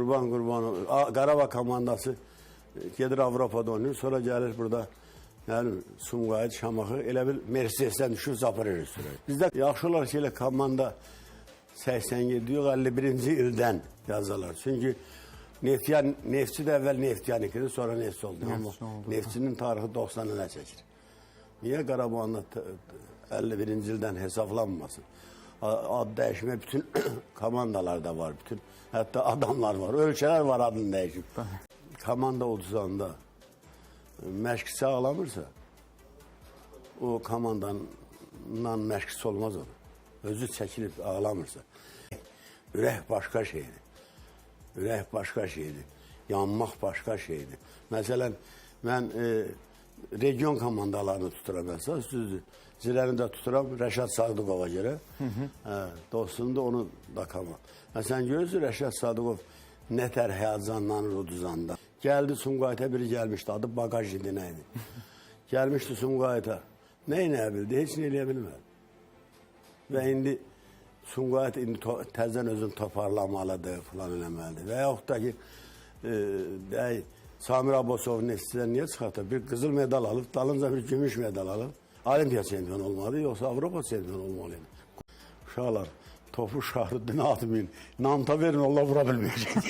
Qurban Qarabağ komandası gedir Avropada oynayır. Sonra gəlir burada yəni Sumqayıt, Şamaxı elə bil Mercedesdən düşür Zaporejye sürür. Bizdə yaxşı olar ki elə komanda 87 yox 51-ci ildən yazarlar. Çünki Neftçi də əvvəl Neftçiyanınkıdır, sonra Neftçi oldu. Amma Neftçinin tarixi 90-ına çəkir. Niyə Qarabağında 51-ci ildən hesablanmasın? Ad dəyişmə bütün komandalarda var, bütün hətta adamlar var, ölkələr var adını dəyişib. Komanda uduzanda məşqçi ağlamırsa, o komandandan məşqçi olmaz onu. Özü çəkilib ağlamırsa. Ürək başqa şeydir. Ürək başqa şeydir. Yanmaq başqa şeydir. Məsələn, mən region komandalarını tuturam əsas, düzdür. Zirəni də tuturam Rəşad Sadıqova görə. Dostum da onu da kamam. Məsələn, görürsün Rəşad Sadıqov nətər həyəcanlanır uduzanda. Gəldi Sumqayıta biri gəlmişdi, adı Bagaj idi, nə idi? Gəlmişdi Sumqayıta. Nə eləyə bildi? Heç nə eləyə bilmədi. Və indi Sumqayıt təzdən özünü toparlamalıdır, falan eləməlidir. Və yaxud da ki, Samir Abbasov Neftçidən niyə çıxartır? Bir qızıl medal alıb, dalınca bir gümüş medal alıb. Olimpiya çempionu olmalı, yoxsa Avropa çempionu olmalıydı. Uşaqlar, topu şahı dinə atmayın. Nanta verin, Allah vura bilməyəcək.